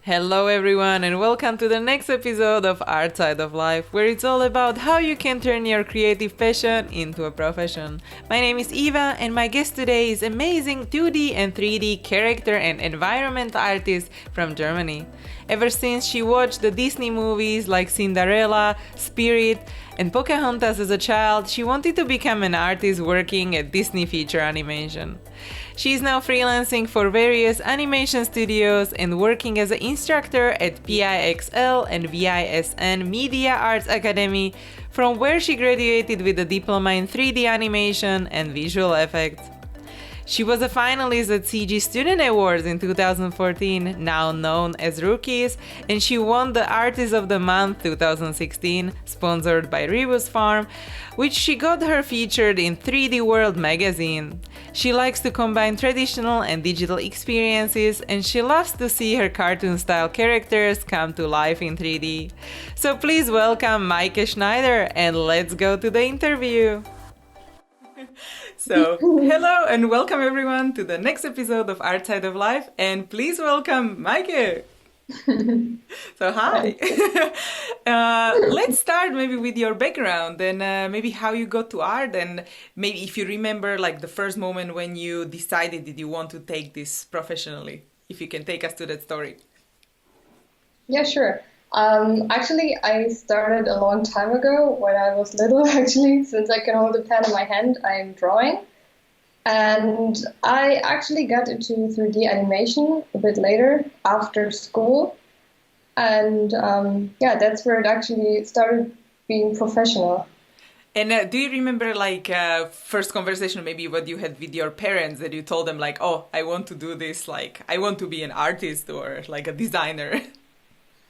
Hello, everyone, and welcome to the next episode of Outside of Life, where it's all about how you can turn your creative passion into a profession. My name is Eva, and my guest today is amazing 2D and 3D character and environment artist from Germany. Ever since she watched the Disney movies like Cinderella, Spirit, and Pocahontas as a child, she wanted to become an artist working at Disney feature animation. She is now freelancing for various animation studios and working as an instructor at PIXL and VISN Media Arts Academy, from where she graduated with a diploma in 3D animation and visual effects. She was a finalist at CG Student Awards in 2014, now known as Rookies, and she won the Artist of the Month 2016, sponsored by Rebus Farm, which she got her featured in 3D World magazine. She likes to combine traditional and digital experiences, and she loves to see her cartoon-style characters come to life in 3D. So please welcome Meike Schneider, and let's go to the interview! So, hello and welcome everyone to the next episode of Outside of Life, and please welcome Meike. So, hi. Let's start maybe with your background and maybe how you got to art, and maybe if you remember like the first moment when you decided that you want to take this professionally, if you can take us to that story. Yeah, sure. Actually, I started a long time ago when I was little, actually. Since I can hold a pen in my hand, I'm drawing. And I actually got into 3D animation a bit later, after school. And yeah, that's where it actually started being professional. And do you remember like first conversation maybe what you had with your parents, that you told them like, oh, I want to do this, like I want to be an artist or like a designer?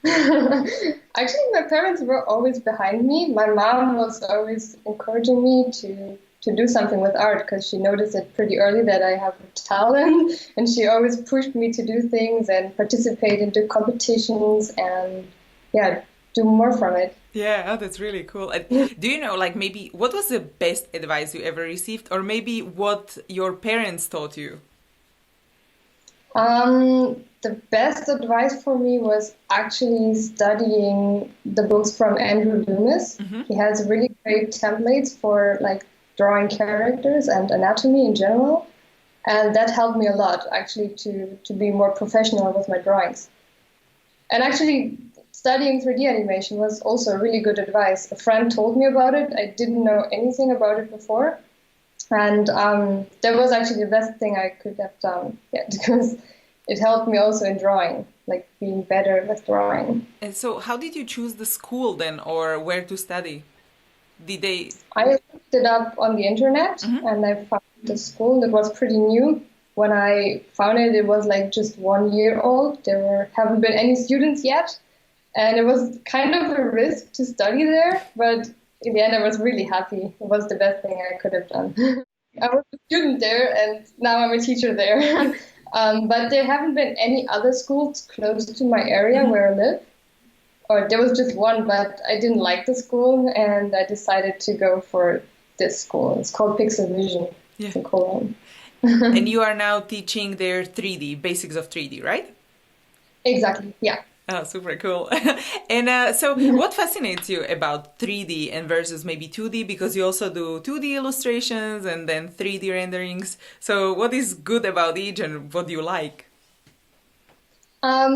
Actually, my parents were always behind me. My mom was always encouraging me to do something with art because she noticed it pretty early that I have a talent, and she always pushed me to do things and participate into competitions and yeah, do more from it. Yeah, oh, that's really cool. Do you know, like maybe what was the best advice you ever received, or maybe what your parents taught you? The best advice for me was actually studying the books from Andrew Loomis. He has really great templates for like drawing characters and anatomy in general. And that helped me a lot actually to be more professional with my drawings. And actually studying 3D animation was also really good advice. A friend told me about it. I didn't know anything about it before. And that was actually the best thing I could have done, yeah, because it helped me also in drawing, like being better with drawing. And so how did you choose the school then, or where to study? Did they... I looked it up on the internet and I found the school that was pretty new. When I found it, it was like just 1 year old. Haven't been any students yet. And it was kind of a risk to study there, but in the end, I was really happy. It was the best thing I could have done. I was a student there, and now I'm a teacher there. But there haven't been any other schools close to my area where I live. Or there was just one, but I didn't like the school, and I decided to go for this school. It's called PIXL VISN. Yeah. It's in Cologne. And you are now teaching their 3D, basics of 3D, right? Exactly, yeah. Oh, super cool. And so what fascinates you about 3D and versus maybe 2D? Because you also do 2D illustrations and then 3D renderings. So what is good about each and what do you like? I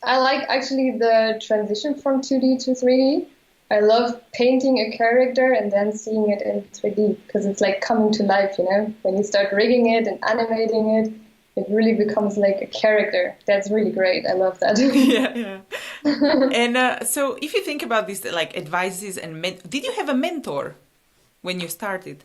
like actually the transition from 2D to 3D. I love painting a character and then seeing it in 3D because it's like coming to life, you know? When you start rigging it and animating it, it really becomes like a character. That's really great. I love that. Yeah, yeah. And so if you think about this, like advices and did you have a mentor when you started?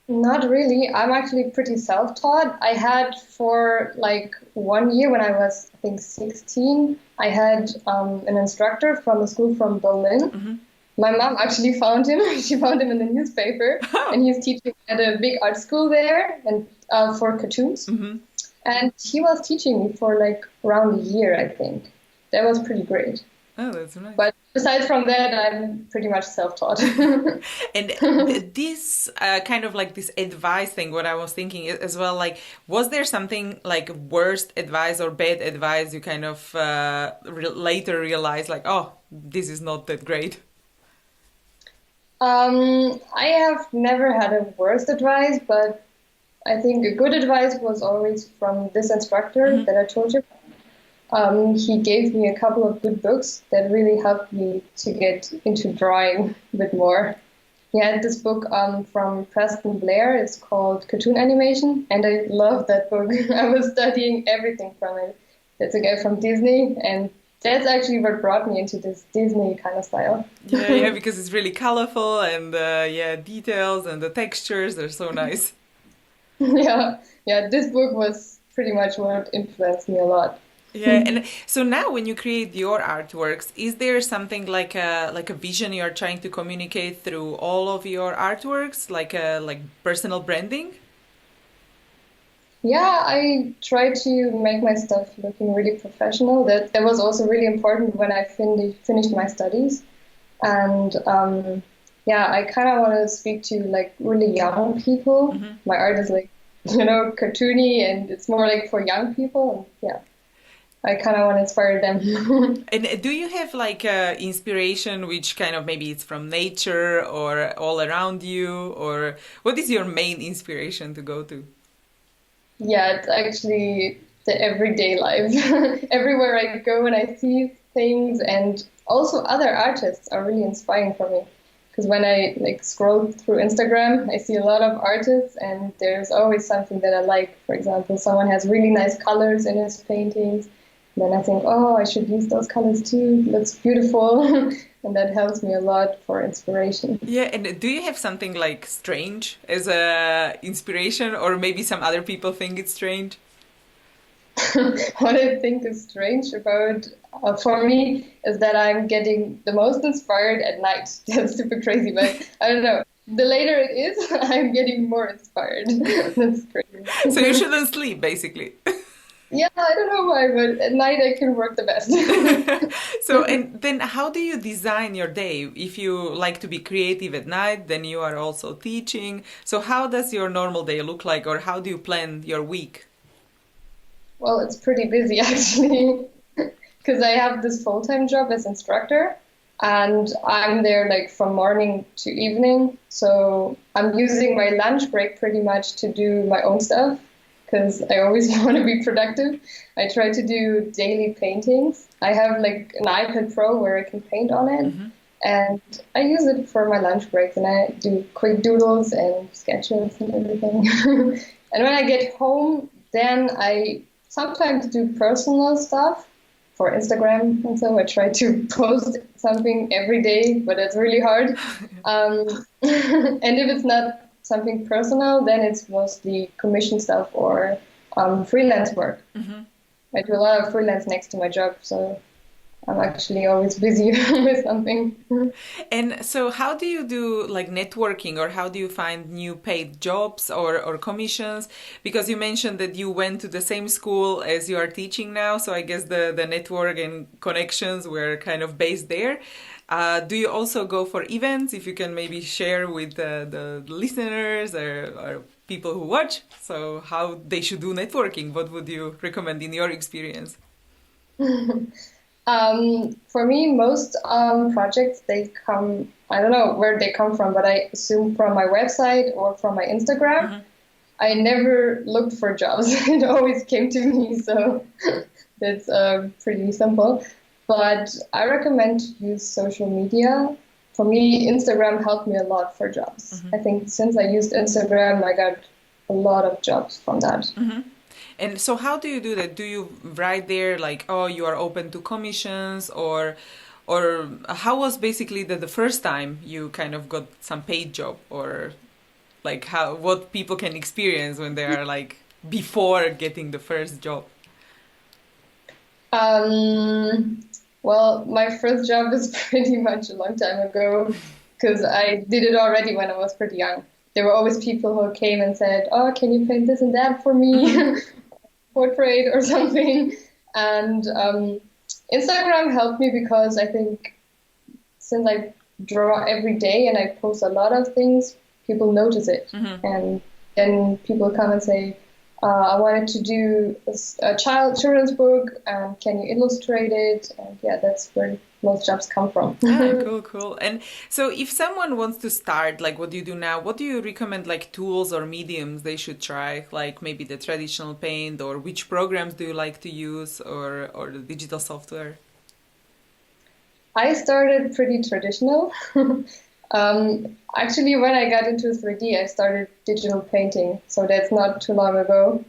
Not really. I'm actually pretty self-taught. I had for like 1 year when I was, I think, 16, I had an instructor from a school from Berlin. My mom actually found him. She found him in the newspaper, and he's teaching at a big art school there and for cartoons. And he was teaching me for like around a year, I think. That was pretty great. Oh, that's nice. But Besides from that, I'm pretty much self-taught. And this kind of like this advice thing, what I was thinking as well, like, was there something like worst advice or bad advice you kind of later realized like, oh, this is not that great? I have never had a worst advice, but I think a good advice was always from this instructor that I told you. He gave me a couple of good books that really helped me to get into drawing a bit more. He had this book from Preston Blair. It's called Cartoon Animation, and I love that book. I was studying everything from it. That's a guy from Disney, and that's actually what brought me into this Disney kind of style. Yeah, because it's really colorful and yeah, details and the textures, they're so nice. Yeah, this book was pretty much what influenced me a lot. Yeah, and so now when you create your artworks, is there something like a vision you're trying to communicate through all of your artworks, like like personal branding? Yeah, I try to make my stuff looking really professional. That was also really important when I finished my studies. And yeah, I kind of want to speak to like really young people. My art is like, cartoony, and it's more like for young people. And yeah, I kind of want to inspire them. And do you have like inspiration, which kind of maybe it's from nature or all around you, or what is your main inspiration to go to? Yeah, it's actually the everyday life. Everywhere I go and I see things, and also other artists are really inspiring for me. Because when I like scroll through Instagram, I see a lot of artists, and there's always something that I like. For example, someone has really nice colors in his paintings. And then I think, oh, I should use those colors too. It looks beautiful. And that helps me a lot for inspiration. Yeah, and do you have something like strange as a inspiration, or maybe some other people think it's strange? What I think is strange about, for me, is that I'm getting the most inspired at night. That's super crazy, but I don't know. The later it is, I'm getting more inspired. That's crazy. So you shouldn't sleep, basically. Yeah, I don't know why, but at night I can work the best. So, and then how do you design your day? If you like to be creative at night, then you are also teaching. So how does your normal day look like, or how do you plan your week? Well, it's pretty busy actually, because I have this full-time job as instructor, and I'm there like from morning to evening. So I'm using my lunch break pretty much to do my own stuff, because I always want to be productive. I try to do daily paintings. I have like an iPad Pro where I can paint on it, and I use it for my lunch breaks, and I do quick doodles and sketches and everything. And when I get home, then I sometimes do personal stuff for Instagram, and so I try to post something every day, but it's really hard. And if it's not something personal, then it's mostly commission stuff or freelance work. I do a lot of freelance next to my job, so I'm actually always busy with something. And so how do you do like networking, or how do you find new paid jobs or commissions? Because you mentioned that you went to the same school as you are teaching now, so I guess the network and connections were kind of based there. Do you also go for events? If you can maybe share with the listeners or people who watch, so how they should do networking, what would you recommend in your experience? For me, most projects, they come, I don't know where they come from, but I assume from my website or from my Instagram. I never looked for jobs. It always came to me, so that's pretty simple. But I recommend to use social media. For me, Instagram helped me a lot for jobs. I think since I used Instagram, I got a lot of jobs from that. And so how do you do that? Do you write there like, oh, you are open to commissions, or how was basically the first time you kind of got some paid job, or like what people can experience when they are like before getting the first job? Well, my first job is pretty much a long time ago, because I did it already when I was pretty young. There were always people who came and said, oh, can you paint this and that for me? Portrait or something. And Instagram helped me because I think since I draw every day and I post a lot of things, people notice it. And then people come and say, I wanted to do a children's book, can you illustrate it? And yeah, that's where most jobs come from. Cool. And so if someone wants to start, like what you do now, what do you recommend, like tools or mediums they should try? Like maybe the traditional paint, or which programs do you like to use, or the digital software? I started pretty traditional. Actually, when I got into 3D, I started digital painting, so that's not too long ago.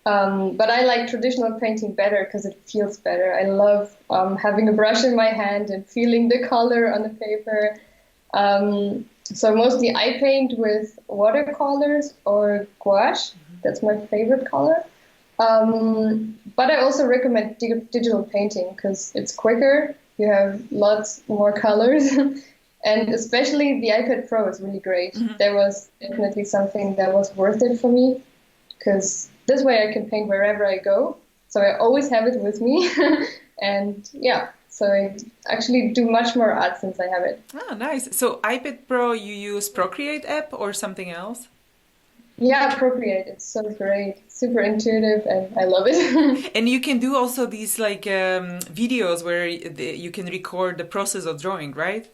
But I like traditional painting better because it feels better. I love having a brush in my hand and feeling the color on the paper. So mostly I paint with watercolors or gouache. That's my favorite color. But I also recommend digital painting because it's quicker. You have lots more colors. And especially the iPad Pro is really great. That was definitely something that was worth it for me, because this way I can paint wherever I go. So I always have it with me. And yeah, so I actually do much more art since I have it. Oh, nice. So iPad Pro, you use Procreate app or something else? Yeah, Procreate. It's so great. Super intuitive and I love it. And you can do also these like videos where you can record the process of drawing, right?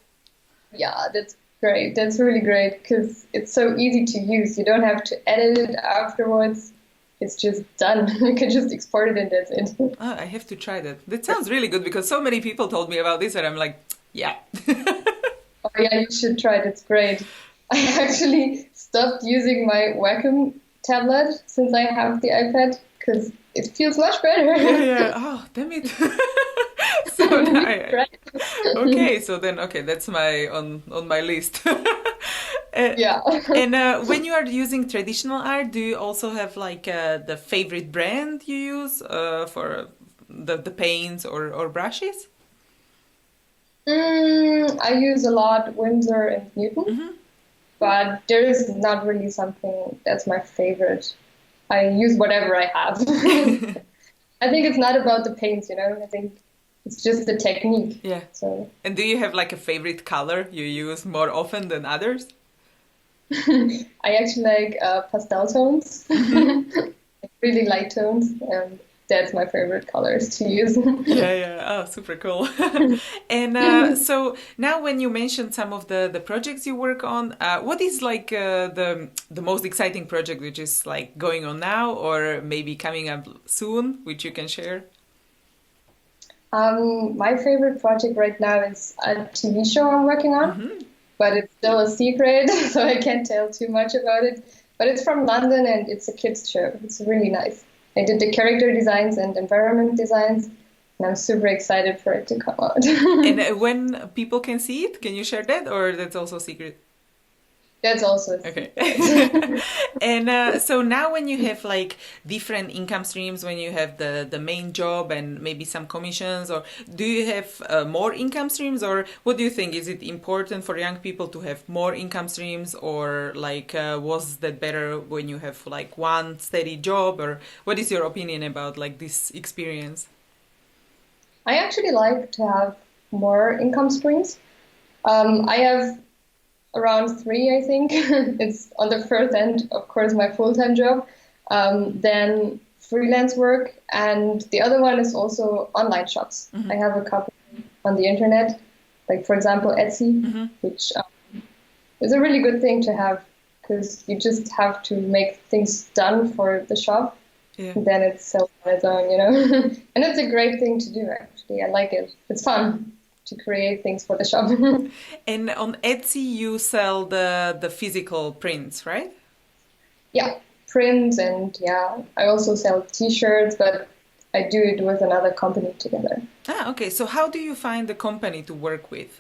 Yeah, that's great. That's really great because it's so easy to use. You don't have to edit it afterwards. It's just done. You can just export it and that's it. Oh, I have to try that. That sounds really good because so many people told me about this and I'm like, yeah. Oh yeah, you should try it. It's great. I actually stopped using my Wacom tablet since I have the iPad because it feels much better. Yeah. Oh, damn it. So okay, so then that's my on my list. Yeah. And when you are using traditional art, do you also have like the favorite brand you use for the paints or brushes? I use a lot Windsor and Newton, but there is not really something that's my favorite. I use whatever I have. I think it's not about the paints, I think it's just the technique. Yeah. So. And do you have like a favorite color you use more often than others? I actually like pastel tones, really light tones, and that's my favorite colors to use. Yeah. Oh, super cool. And so now when you mentioned some of the projects you work on, what is like the most exciting project which is like going on now or maybe coming up soon, which you can share? My favorite project right now is a TV show I'm working on, but it's still a secret, so I can't tell too much about it. But it's from London and it's a kids show. It's really nice. I did the character designs and environment designs, and I'm super excited for it to come out. And when people can see it, can you share that, or that's also secret? That's also okay. And so now when you have like different income streams, when you have the main job and maybe some commissions, or do you have more income streams, or what do you think? Is it important for young people to have more income streams, or like was that better when you have like one steady job, or what is your opinion about like this experience? I actually like to have more income streams. I have around 3, I think. It's on the first end, of course, my full-time job, then freelance work, and the other one is also online shops. I have a couple on the internet, like for example Etsy, which is a really good thing to have because you just have to make things done for the shop, and then it's sells on its own, and it's a great thing to do, actually. I like it. It's fun to create things for the shop. And on Etsy you sell the physical prints, right? Yeah, prints, and I also sell t-shirts, but I do it with another company together. Okay. So how do you find the company to work with?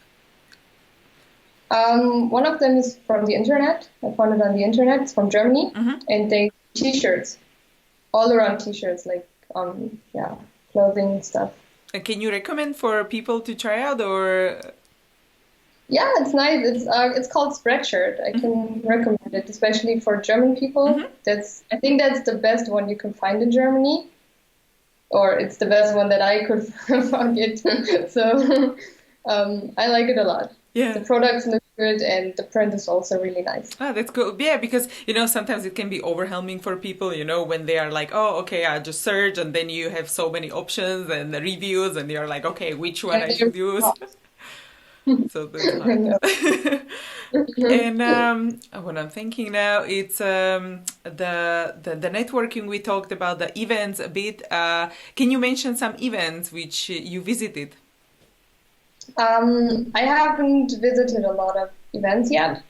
One of them is from the internet. I found it on the internet. It's from Germany, and they t-shirts, all around t-shirts, like clothing stuff. Can you recommend for people to try out, or? Yeah, it's nice. It's called Spreadshirt. I can recommend it, especially for German people. I think that's the best one you can find in Germany, or it's the best one that I could find it. So I like it a lot. Yeah. The products look good and the print is also really nice. Ah, that's cool. Yeah, because, sometimes it can be overwhelming for people, when they are like, oh, okay, I just search, and then you have so many options and the reviews, and you're like, okay, which one I should use? So that's I hard. know. And what I'm thinking now, it's the networking we talked about, the events a bit. Can you mention some events which you visited? I haven't visited a lot of events yet,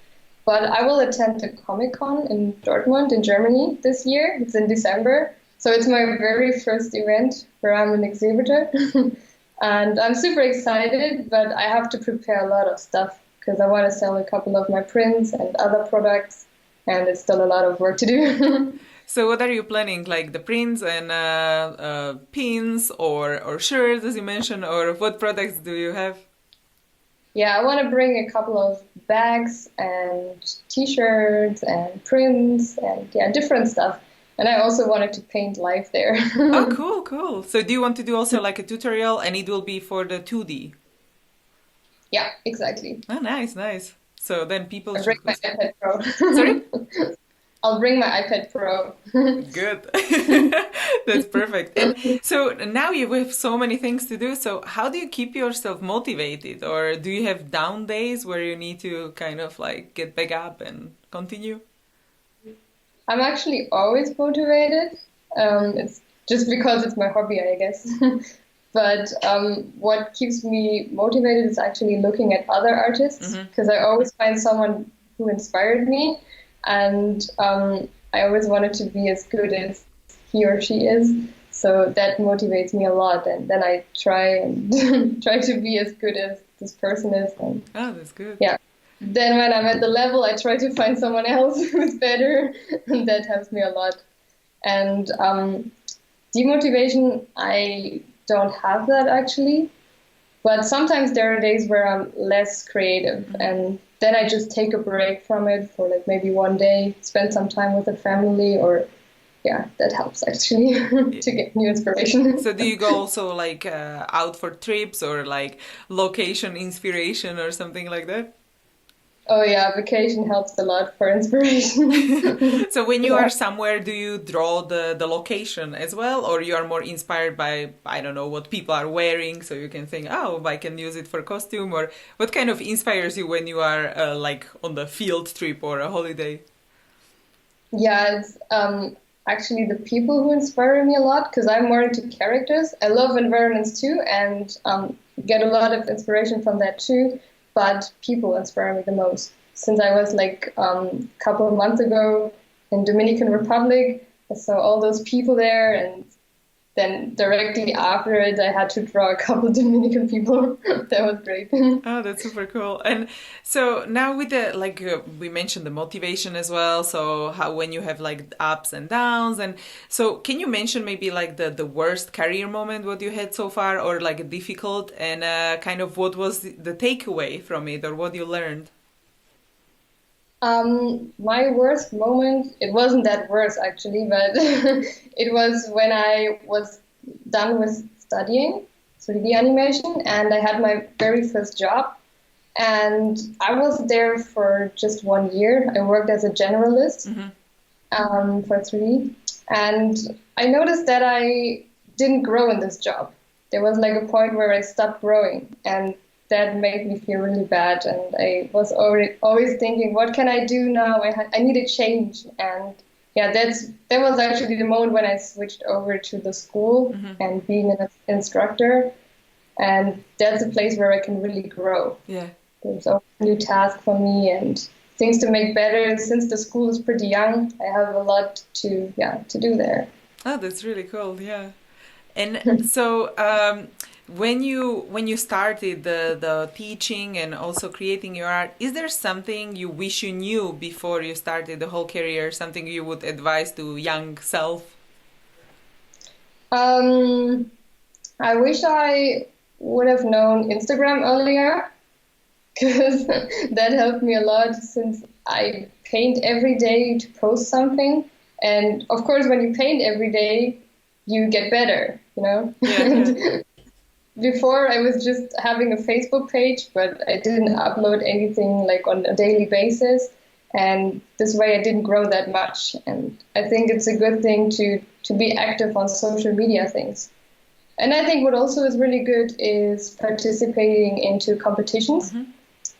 but I will attend the Comic-Con in Dortmund in Germany this year. It's in December. So it's my very first event where I'm an exhibitor. And I'm super excited, but I have to prepare a lot of stuff because I want to sell a couple of my prints and other products, and it's still a lot of work to do. So what are you planning? Like the prints and pins or shirts, as you mentioned, or what products do you have? Yeah, I want to bring a couple of bags and t-shirts and prints and yeah, different stuff. And I also wanted to paint live there. Oh, cool, cool. So do you want to do also like a tutorial, and it will be for the 2D? Yeah, exactly. Oh, nice, nice. So then people I'll bring should... my iPad Pro. Sorry? I'll bring my iPad Pro. Good. That's perfect. And so now you have so many things to do. So how do you keep yourself motivated? Or do you have down days where you need to kind of like get back up and continue? I'm actually always motivated. It's just because it's my hobby, I guess. But what keeps me motivated is actually looking at other artists, because I always find someone who inspired me, and I always wanted to be as good as he or she is. So that motivates me a lot, and then I try and try to be as good as this person is. And, oh, that's good. Yeah. Then when I'm at the level, I try to find someone else who's better, and that helps me a lot. And demotivation, I don't have that actually, but sometimes there are days where I'm less creative, and then I just take a break from it for like maybe one day, spend some time with the family, or yeah, that helps actually to get new inspiration. So do you go also like out for trips or like location inspiration or something like that? Oh yeah, vacation helps a lot for inspiration. So when you are somewhere, do you draw the location as well, or you are more inspired by, I don't know, what people are wearing, so you can think, oh, I can use it for costume, or what kind of inspires you when you are like on the field trip or a holiday? Yeah, it's actually the people who inspire me a lot, because I'm more into characters. I love environments too, and get a lot of inspiration from that too. But people inspire me the most. Since I was like a couple of months ago in Dominican Republic, I saw all those people there, and then directly after it, I had to draw a couple of Dominican people. That was great. Oh, that's super cool. And so now with the, like we mentioned the motivation as well. So how when you have like ups and downs, and so can you mention maybe like the worst career moment what you had so far, or like a difficult, and kind of what was the takeaway from it, or what you learned? My worst moment, it wasn't that worse actually, but it was when I was done with studying 3D animation and I had my very first job. And I was there for just 1 year. I worked as a generalist for 3D. And I noticed that I didn't grow in this job. There was like a point where I stopped growing, and that made me feel really bad. And I was always thinking, what can I do now? I need a change. And yeah, that was actually the moment when I switched over to the school and being an instructor. And that's a place where I can really grow. Yeah. There's always a new task for me and things to make better. Since the school is pretty young, I have a lot to do there. Oh, that's really cool. Yeah. And so when you started the teaching and also creating your art, is there something you wish you knew before you started the whole career, something you would advise to young self? I wish I would have known Instagram earlier, because that helped me a lot, since I paint every day to post something. And of course, when you paint every day, you get better, you know? Yeah. before I was just having a Facebook page, but I didn't upload anything like on a daily basis. And this way I didn't grow that much. And I think it's a good thing to be active on social media things. And I think what also is really good is participating into competitions.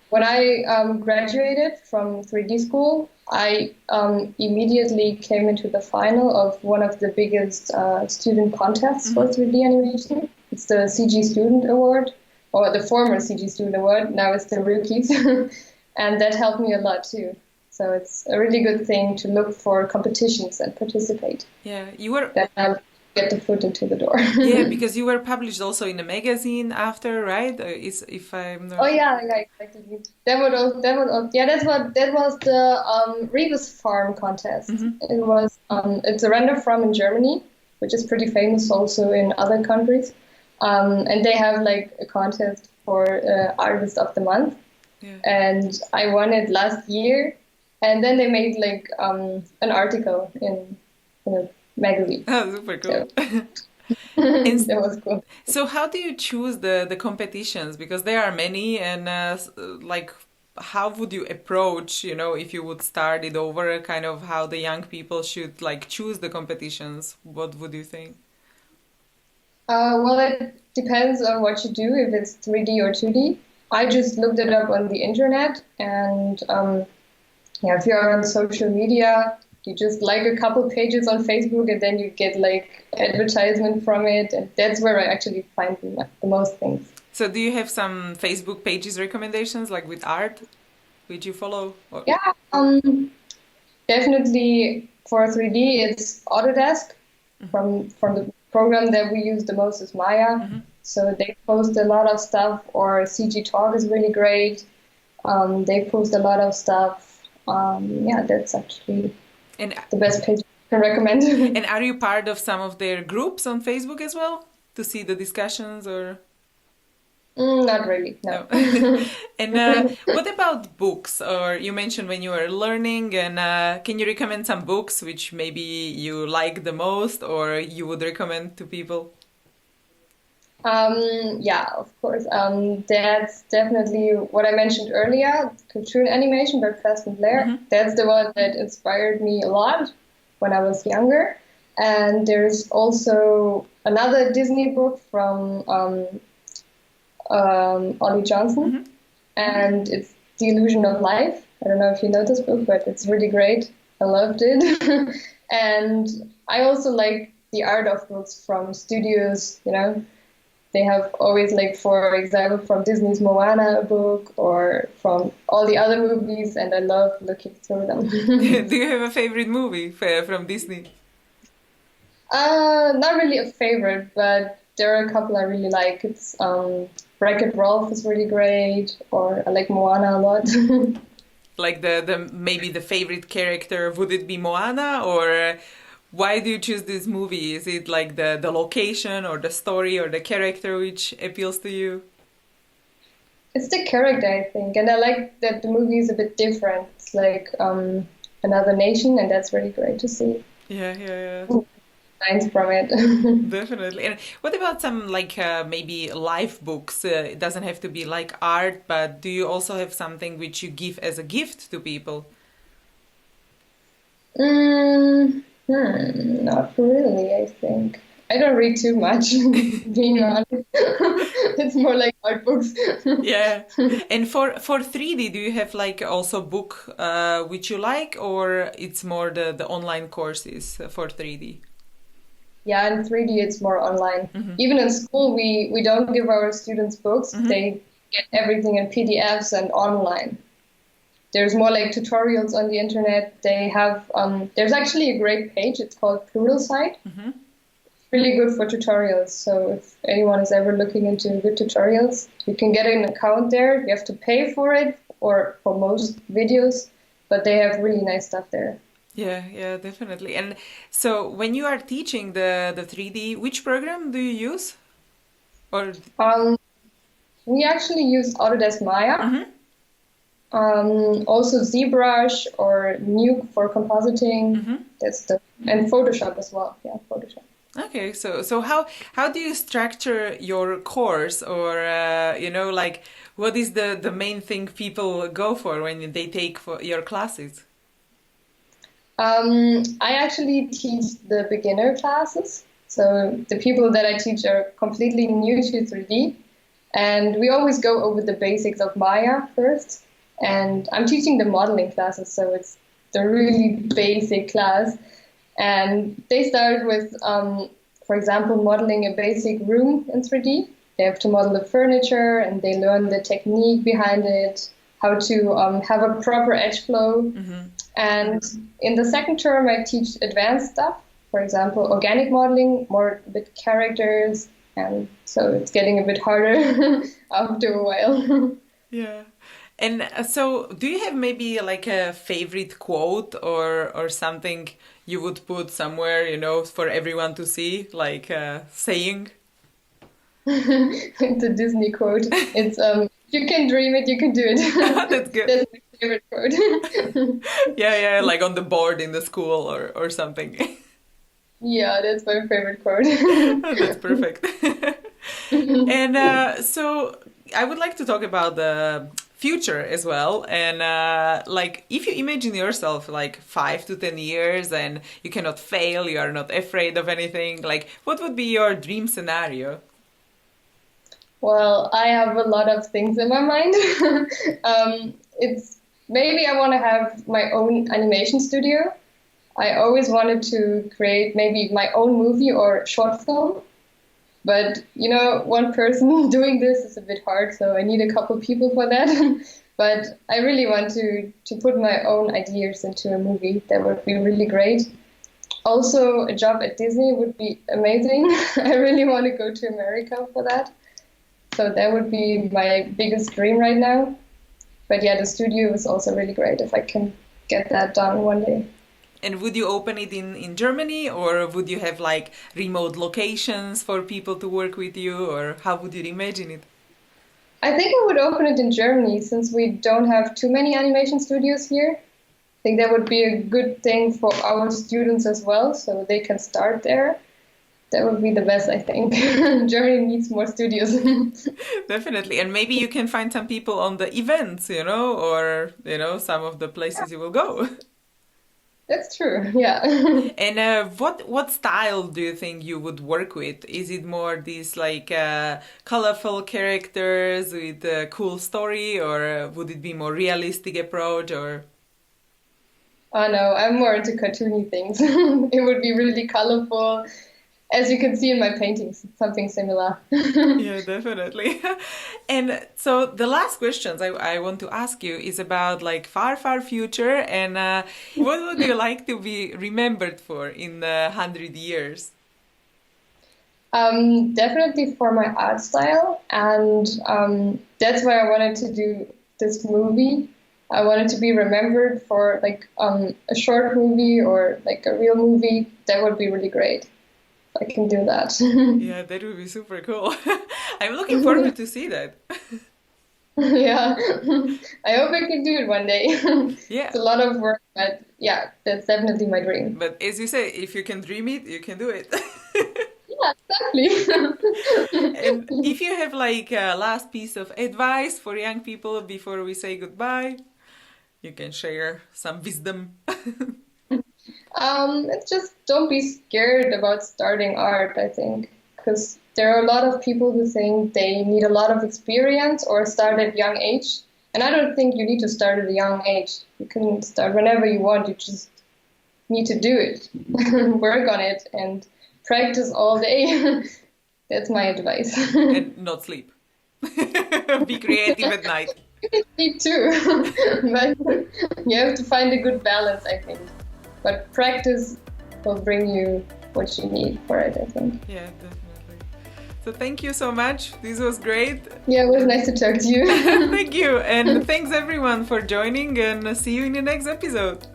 When I graduated from 3D school, I immediately came into the final of one of the biggest student contests for 3D animation. It's the CG Student Award, or the former CG Student Award. Now it's the Rookies. And that helped me a lot too. So it's a really good thing to look for competitions and participate. Yeah, you were... That get the foot into the door. Yeah, because you were published also in a magazine after, right? If I'm not... Oh yeah, exactly. That was the Rebus Farm contest. It was it's a render farm in Germany, which is pretty famous also in other countries. And they have like a contest for Artist of the Month. Yeah. And I won it last year. And then they made like an article in a magazine. Oh, super cool. So, that was cool. So how do you choose the competitions? Because there are many, and like, how would you approach, if you would start it over, kind of how the young people should like choose the competitions? What would you think? Well, it depends on what you do, if it's 3D or 2D. I just looked it up on the internet, and if you're on social media, you just like a couple pages on Facebook, and then you get like advertisement from it, and that's where I actually find the most things. So do you have some Facebook pages recommendations, like with art, which you follow? Or... Yeah, definitely for 3D, it's Autodesk. From the program that we use the most is Maya. So they post a lot of stuff, or CG Talk is really great. They post a lot of stuff. That's actually the best page I can recommend. And are you part of some of their groups on Facebook as well to see the discussions, or? Not really, no. And what about books? Or you mentioned when you were learning, and can you recommend some books which maybe you like the most, or you would recommend to people? Yeah, of course. That's definitely what I mentioned earlier, cartoon animation by Preston Blair. That's the one that inspired me a lot when I was younger. And there's also another Disney book from Ollie Johnson, and it's The Illusion of Life. I don't know if you know this book, but it's really great. I loved it. And I also like the art of books from studios, They have always, like, for example, from Disney's Moana a book, or from all the other movies, and I love looking through them. Do you have a favorite movie from Disney? Not really a favorite, but there are a couple I really like. It's Wreck-It Ralph is really great, or I like Moana a lot. Like the maybe the favorite character, would it be Moana, or why do you choose this movie? Is it like the location or the story or the character which appeals to you? It's the character, I think, and I like that the movie is a bit different. It's like another nation, and that's really great to see. Yeah. Lines from it. Definitely. And what about some like maybe life books? It doesn't have to be like art, but do you also have something which you give as a gift to people? Not really, I think. I don't read too much, being honest. It's more like art books. Yeah. And for 3D, do you have like also book which you like, or it's more the online courses for 3D? Yeah, in 3D it's more online. Even in school, we don't give our students books. They get everything in PDFs and online. There's more like tutorials on the internet. They have there's actually a great page. It's called Pluralsight. It's really good for tutorials. So if anyone is ever looking into good tutorials, you can get an account there. You have to pay for it, or for most videos, but they have really nice stuff there. Yeah, definitely. And so when you are teaching the 3D, which program do you use? Or we actually use Autodesk Maya. Also ZBrush or Nuke for compositing. And Photoshop as well. Yeah, Photoshop. Okay, so how do you structure your course, or like what is the main thing people go for when they take for your classes? I actually teach the beginner classes. So the people that I teach are completely new to 3D. And we always go over the basics of Maya first. And I'm teaching the modeling classes, so it's the really basic class. And they start with, for example, modeling a basic room in 3D. They have to model the furniture, and they learn the technique behind it, how to have a proper edge flow. Mm-hmm. And in the second term, I teach advanced stuff. For example, organic modeling, more with characters. And so it's getting a bit harder after a while. Yeah. And so do you have maybe like a favorite quote or something you would put somewhere, for everyone to see, like saying? It's a Disney quote. It's, you can dream it, you can do it. That's good. That's my favorite quote. Yeah, like on the board in the school or something. Yeah, that's my favorite quote. That's perfect. And so I would like to talk about the future as well. And like if you imagine yourself like 5 to 10 years and you cannot fail, you are not afraid of anything, like what would be your dream scenario? Well, I have a lot of things in my mind. It's maybe I want to have my own animation studio. I always wanted to create maybe my own movie or short film. But, one person doing this is a bit hard, so I need a couple people for that. But I really want to put my own ideas into a movie. That would be really great. Also, a job at Disney would be amazing. I really want to go to America for that. So that would be my biggest dream right now. But yeah, the studio is also really great if I can get that done one day. And would you open it in Germany, or would you have like remote locations for people to work with you, or how would you imagine it? I think I would open it in Germany since we don't have too many animation studios here. I think that would be a good thing for our students as well, so they can start there. That would be the best, I think. Germany needs more studios. Definitely. And maybe you can find some people on the events, or, some of the places you will go. That's true, yeah. And what style do you think you would work with? Is it more these like colorful characters with a cool story, or would it be more realistic approach, or? Oh no, I'm more into cartoony things. It would be really colorful. As you can see in my paintings, something similar. Yeah, definitely. And so the last questions I want to ask you is about like far, far future, and what would you like to be remembered for in 100 years? Definitely for my art style, and that's why I wanted to do this movie. I wanted to be remembered for like a short movie or like a real movie. That would be really great. I can do that. Yeah, that would be super cool. I'm looking forward to see that. Yeah, I hope I can do it one day. Yeah. It's a lot of work, but yeah, that's definitely my dream. But as you say, if you can dream it, you can do it. Yeah, exactly. And if you have like a last piece of advice for young people before we say goodbye, you can share some wisdom. It's just don't be scared about starting art, I think, because there are a lot of people who think they need a lot of experience or start at young age. And I don't think you need to start at a young age. You can start whenever you want. You just need to do it, work on it, and practice all day. That's my advice. And not sleep. Be creative at night. You can sleep too, but you have to find a good balance, I think. But practice will bring you what you need for it, I think. Yeah, definitely. So thank you so much. This was great. Yeah, it was nice to talk to you. Thank you. And thanks everyone for joining, and see you in the next episode.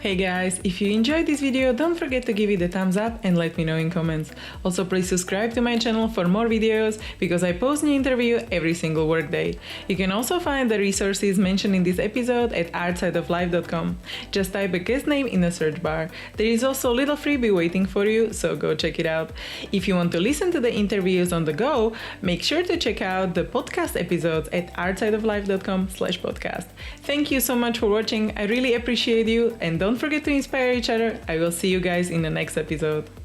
Hey guys, if you enjoyed this video, don't forget to give it a thumbs up and let me know in comments. Also, please subscribe to my channel for more videos because I post new interview every single workday. You can also find the resources mentioned in this episode at artsideoflife.com. Just type a guest name in the search bar. There is also a little freebie waiting for you, so go check it out. If you want to listen to the interviews on the go, make sure to check out the podcast episodes at artsideoflife.com/podcast. Thank you so much for watching. I really appreciate you, and don't forget to inspire each other. I will see you guys in the next episode.